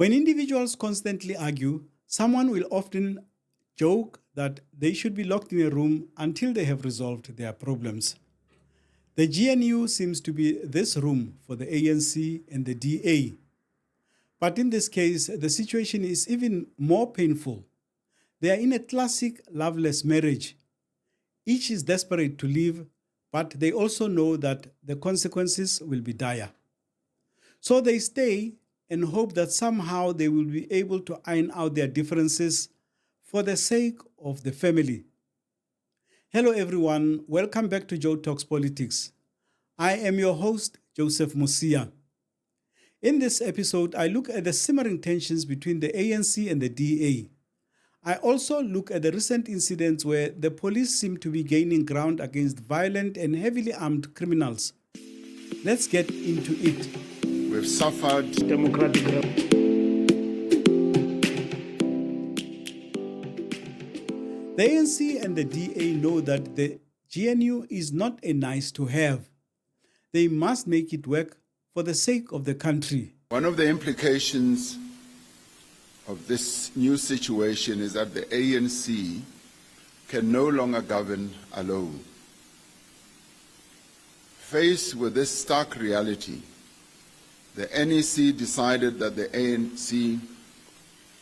When individuals constantly argue, someone will often joke that they should be locked in a room until they have resolved their problems. The GNU seems to be this room for the ANC and the DA. But in this case, the situation is even more painful. They are in a classic loveless marriage. Each is desperate to leave, but they also know that the consequences will be dire. So they stay and hope that somehow they will be able to iron out their differences for the sake of the family. Hello everyone, welcome back to Joe Talks Politics. I am your host, Joseph Musia. In this episode, I look at the simmering tensions between the ANC and the DA. I also look at the recent incidents where the police seem to be gaining ground against violent and heavily armed criminals. Let's get into it. We've suffered democratic. The ANC and the DA know that the GNU is not a nice to have. They must make it work for the sake of the country. One of the implications of this new situation is that the ANC can no longer govern alone. Faced with this stark reality, the NEC decided that the ANC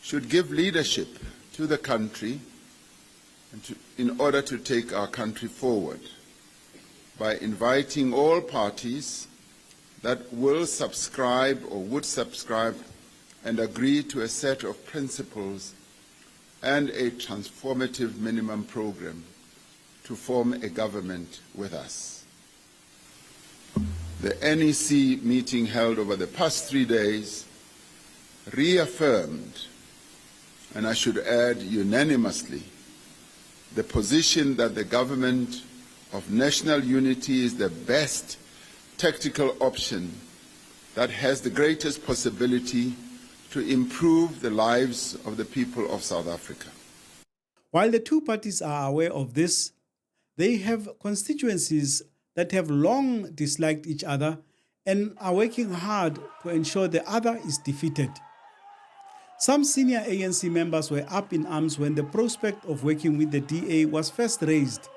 should give leadership to the country in order to take our country forward by inviting all parties that will subscribe or would subscribe and agree to a set of principles and a transformative minimum program to form a government with us. The NEC meeting held over the past 3 days reaffirmed, and I should add unanimously, the position that the government of national unity is the best tactical option that has the greatest possibility to improve the lives of the people of South Africa. While the two parties are aware of this, they have constituencies that have long disliked each other and are working hard to ensure the other is defeated. Some senior ANC members were up in arms when the prospect of working with the DA was first raised.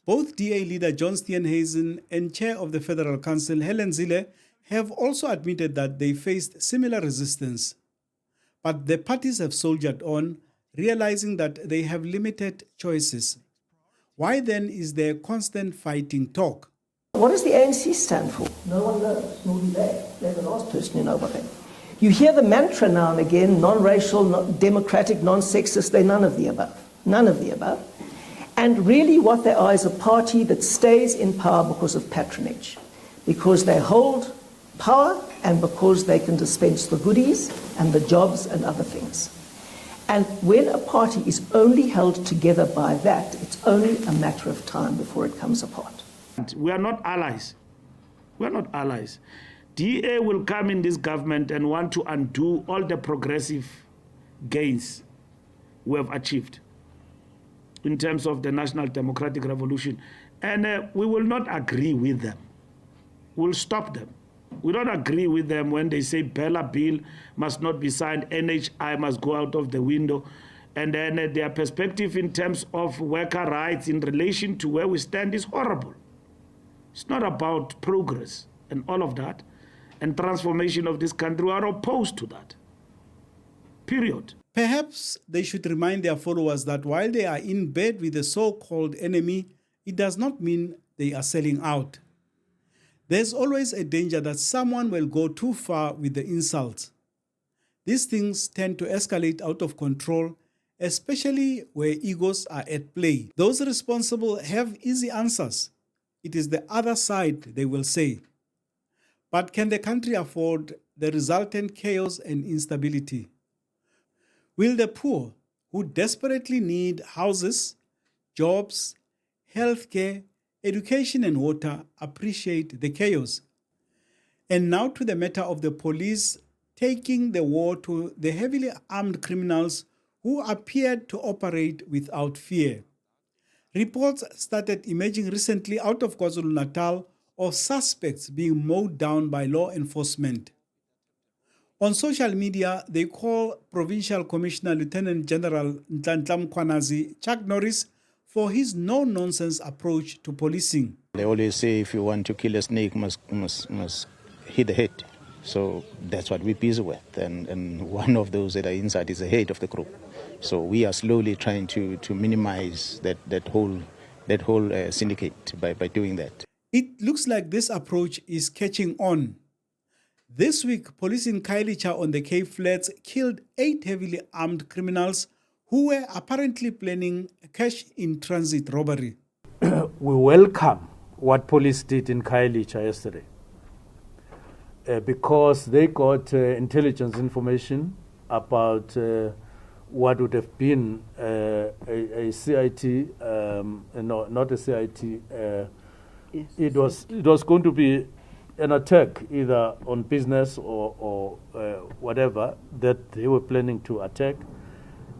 Both DA leader John Steenhuisen and chair of the Federal Council Helen Zille have also admitted that they faced similar resistance. But the parties have soldiered on, realizing that they have limited choices. Why then is there constant fighting talk? What does the ANC stand for? No one knows, nor do they. They're the last person to know about it. You hear the mantra now and again, non-racial, democratic, non-sexist, they're none of the above. None of the above. And really what they are is a party that stays in power because of patronage, because they hold power and because they can dispense the goodies and the jobs and other things. And when a party is only held together by that, it's only a matter of time before it comes apart. We are not allies. We are not allies. DA will come in this government and want to undo all the progressive gains we have achieved in terms of the National Democratic Revolution. And we will not agree with them. We'll stop them. We don't agree with them when they say Bella Bill must not be signed, NHI must go out of the window. And then their perspective in terms of worker rights in relation to where we stand is horrible. It's not about progress and all of that. And transformation of this country. We are opposed to that. Period. Perhaps they should remind their followers that while they are in bed with the so-called enemy, it does not mean they are selling out. There's always a danger that someone will go too far with the insults. These things tend to escalate out of control, especially where egos are at play. Those responsible have easy answers. It is the other side, they will say. But can the country afford the resultant chaos and instability? Will the poor, who desperately need houses, jobs, healthcare, education and water, appreciate the chaos? And now to the matter of the police taking the war to the heavily armed criminals who appeared to operate without fear. Reports started emerging recently out of KwaZulu-Natal of suspects being mowed down by law enforcement. On social media, they call Provincial Commissioner Lieutenant General Ntantlam Kwanazi Chuck Norris for his no-nonsense approach to policing. They always say if you want to kill a snake, must hit the head. So that's what we're busy with. And one of those that are inside is the head of the group. So we are slowly trying to minimize that whole syndicate by doing that. It looks like this approach is catching on. This week, police in Kailicha on the Cape Flats killed 8 heavily armed criminals who were apparently planning a cash-in-transit robbery. We welcome what police did in Kailicha yesterday because they got intelligence information about what would have been a CIT, no, not a CIT. Yes. It was going to be an attack either on business or whatever that they were planning to attack,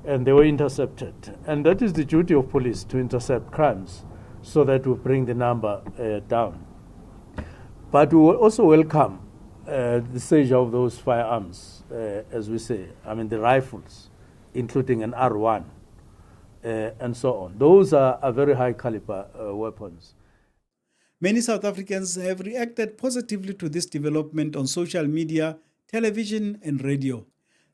and they were intercepted. And that is the duty of police, to intercept crimes so that we bring the number down. But we will also welcome the seizure of those firearms, as we say, I mean the rifles, including an R1 and so on. Those are very high caliber weapons. Many South Africans have reacted positively to this development on social media, television, and radio.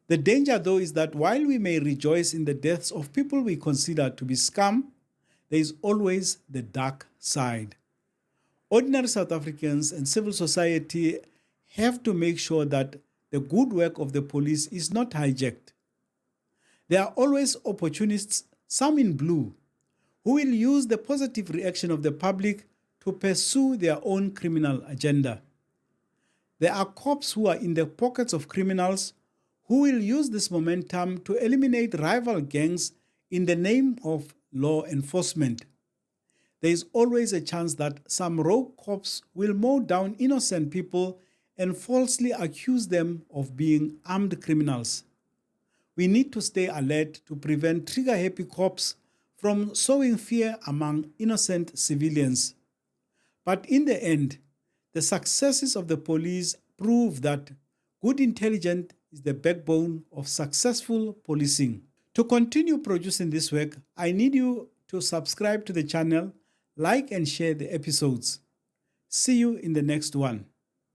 The danger, though, is that while we may rejoice in the deaths of people we consider to be scum, there is always the dark side. Ordinary South Africans and civil society have to make sure that the good work of the police is not hijacked. There are always opportunists, some in blue, who will use the positive reaction of the public to pursue their own criminal agenda. There are cops who are in the pockets of criminals who will use this momentum to eliminate rival gangs in the name of law enforcement. There is always a chance that some rogue cops will mow down innocent people and falsely accuse them of being armed criminals. We need to stay alert to prevent trigger-happy cops from sowing fear among innocent civilians. But in the end, the successes of the police prove that good intelligence is the backbone of successful policing. To continue producing this work, I need you to subscribe to the channel, like and share the episodes. See you in the next one.